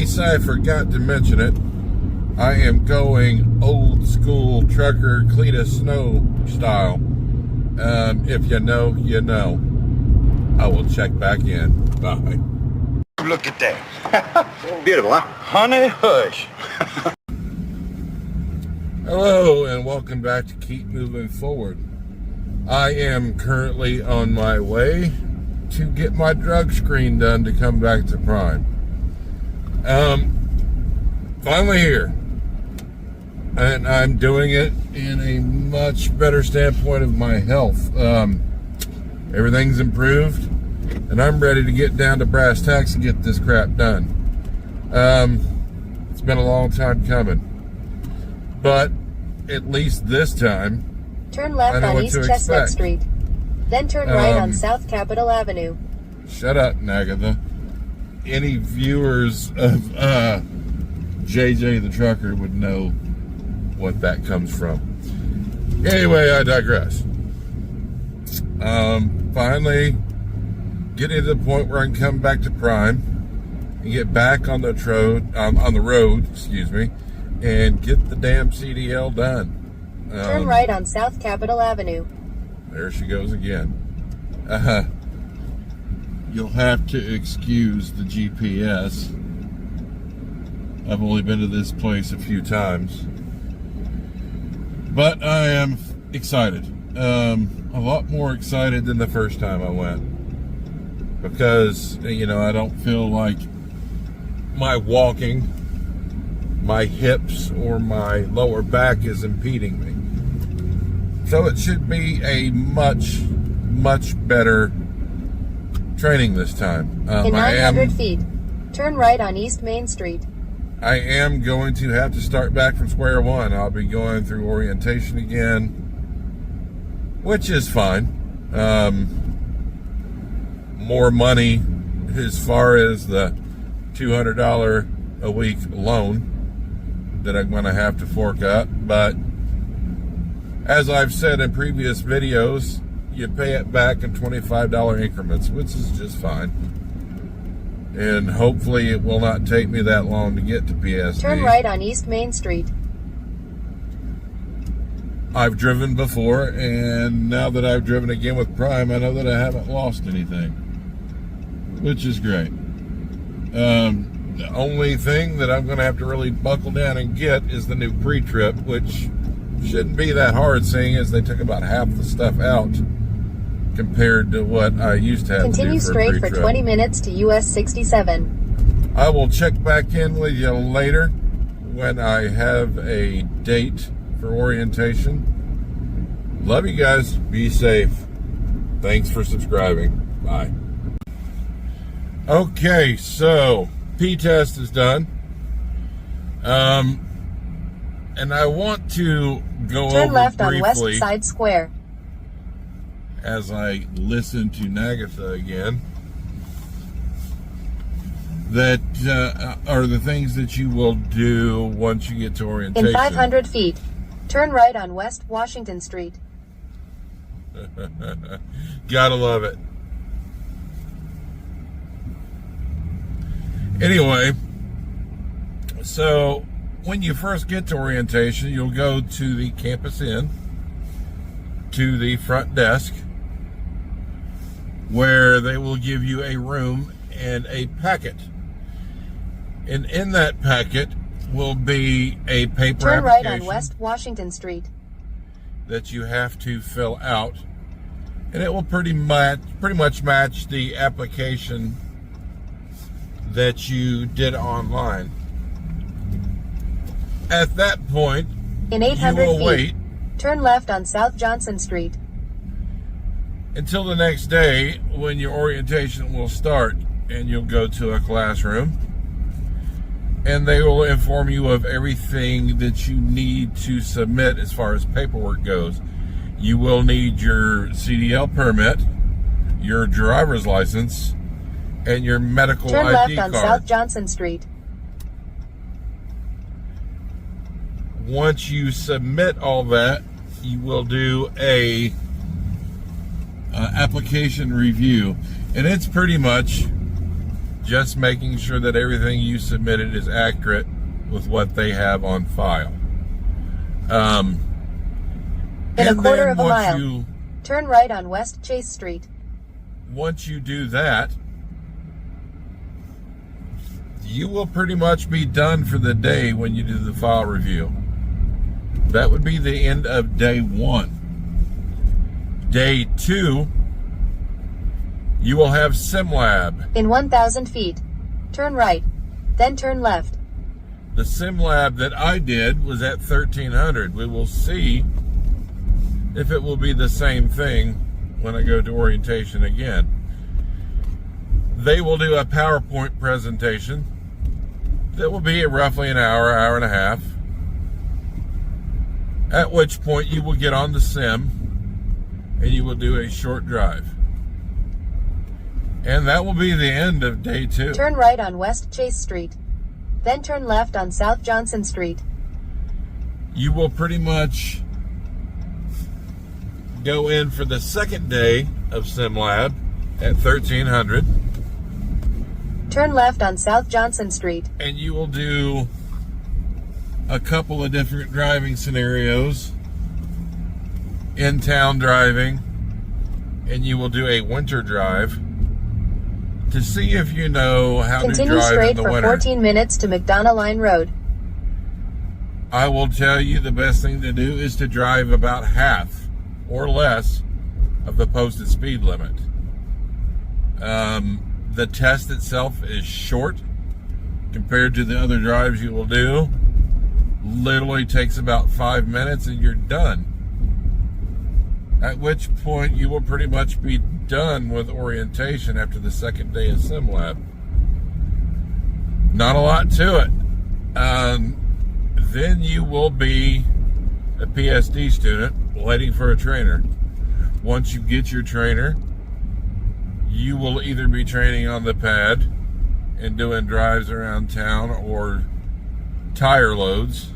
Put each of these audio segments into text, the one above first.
case I forgot to mention it, I am going old school trucker Cletus Snow style. If you know, you know. I will check back in. Bye. Look at that. Beautiful, huh? Honey hush. Hello, and welcome back to Keep Moving Forward. I am currently on my way to get my drug screen done to come back to Prime. Finally here. And I'm doing it in a much better standpoint of my health. Everything's improved, and I'm ready to get down to brass tacks and get this crap done. It's been a long time coming, but at least this time, turn left on East Chestnut Street, then turn right on South Capitol Avenue. Shut up, Nagatha. Any viewers of JJ the Trucker would know what that comes from. Anyway, I digress. Finally getting to the point where I can come back to Prime and get back on the road, excuse me, and get the damn CDL done. Turn right on South Capitol Avenue. There she goes again. You'll have to excuse the GPS. I've only been to this place a few times, but I am excited. A lot more excited than the first time I went, because, you know, I don't feel like my walking, my hips, or my lower back is impeding me. So it should be a much, much better training this time. In 900 feet, turn right on East Main Street. I am going to have to start back from square one. I'll be going through orientation again, which is fine. More money as far as the $200 a week loan that I'm going to have to fork up. But as I've said in previous videos, you pay it back in $25 increments, which is just fine. And hopefully it will not take me that long to get to PSD. Turn right on East Main Street. I've driven before, and now that I've driven again with Prime, I know that I haven't lost anything, which is great. The only thing that I'm going to have to really buckle down and get is the new pre-trip, which shouldn't be that hard, seeing as they took about half the stuff out compared to what I used to have Continue to do for straight a for pre-trip. 20 minutes to US 67. I will check back in with you later when I have a date for orientation. Love you guys. Be safe. Thanks for subscribing. Bye. Okay, so P-test is done. And I want to go Turn over left briefly, on West Side Square. as I listen to Nagatha again, that are the things that you will do once you get to orientation. In 500 feet, turn right on West Washington Street. Gotta love it. Anyway, so when you first get to orientation, you'll go to the Campus Inn, to the front desk, where they will give you a room and a packet. And in that packet will be a paper Turn right application on West Washington Street. that you have to fill out, and it will pretty much match the application that you did online. At that point, In you 800 will feet, wait turn left on South Johnson Street. until the next day when your orientation will start, and you'll go to a classroom, and they will inform you of everything that you need to submit as far as paperwork goes. You will need your CDL permit, your driver's license, and your medical Turn ID left on card. South Johnson Street. Once you submit all that, you will do a application review, and it's pretty much just making sure that everything you submitted is accurate with what they have on file. In a quarter of a mile, turn right on West Chase Street. Once you do that, you will pretty much be done for the day when you do the file review. That would be the end of day 1. Day 2, you will have SimLab. In 1,000 feet, turn right, then turn left. The SimLab that I did was at 1,300. We will see if it will be the same thing when I go to orientation again. They will do a PowerPoint presentation that will be roughly an hour, hour and a half, at which point you will get on the sim and you will do a short drive. And that will be the end of day 2. Turn right on West Chase Street, then turn left on South Johnson Street. You will pretty much go in for the second day of SimLab at 1,300. Turn left on South Johnson Street. And you will do a couple of different driving scenarios, in-town driving, and you will do a winter drive to see if you know how Continue to drive straight in the for winter. 14 minutes to McDonough Line Road. I will tell you the best thing to do is to drive about half or less of the posted speed limit. The test itself is short compared to the other drives you will do. Literally takes about 5 minutes and you're done. At which point you will pretty much be done with orientation after the second day of SimLab. Not a lot to it. Then you will be a PSD student waiting for a trainer. Once you get your trainer, you will either be training on the pad and doing drives around town or tire loads,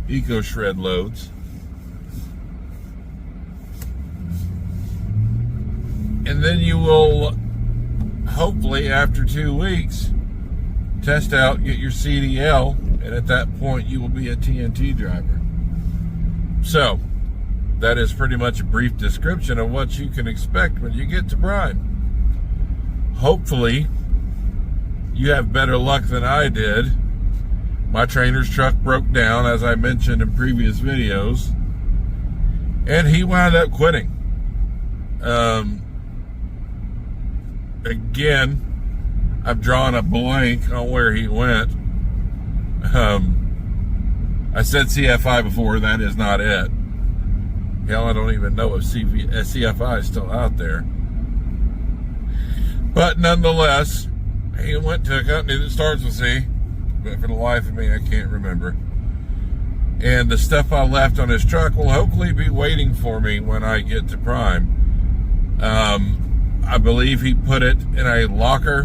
eco shred loads. And then you will, hopefully after 2 weeks, test out, get your CDL, and at that point you will be a TNT driver. So, that is pretty much a brief description of what you can expect when you get to Prime. Hopefully, you have better luck than I did. My trainer's truck broke down, as I mentioned in previous videos, and he wound up quitting. Again, I've drawn a blank on where he went. I said CFI before, that is not it. Hell, I don't even know if CFI is still out there. But nonetheless, he went to a company that starts with C, but for the life of me, I can't remember. And the stuff I left on his truck will hopefully be waiting for me when I get to Prime. I believe he put it in a locker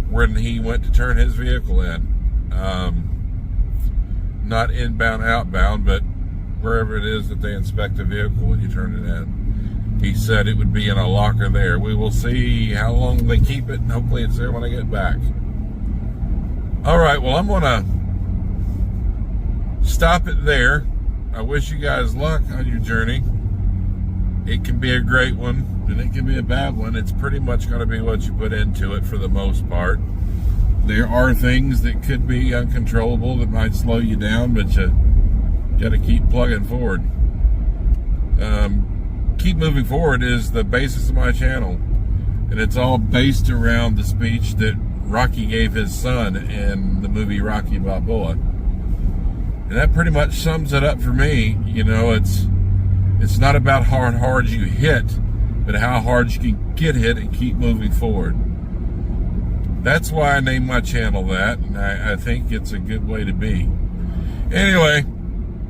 when he went to turn his vehicle in. Not inbound, outbound, but wherever it is that they inspect the vehicle when you turn it in. He said it would be in a locker there. We will see how long they keep it, and hopefully it's there when I get back. All right, well, I'm going to stop it there. I wish you guys luck on your journey. It can be a great one, and it can be a bad one. It's pretty much going to be what you put into it for the most part. There are things that could be uncontrollable that might slow you down, but you got to keep plugging forward. Keep moving forward is the basis of my channel, and it's all based around the speech that Rocky gave his son in the movie Rocky Balboa. And that pretty much sums it up for me. You know, it's not about how hard you hit, but how hard you can get hit and keep moving forward. That's why I named my channel that, and I think it's a good way to be. Anyway,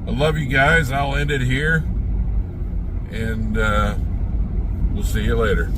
I love you guys. I'll end it here, and we'll see you later.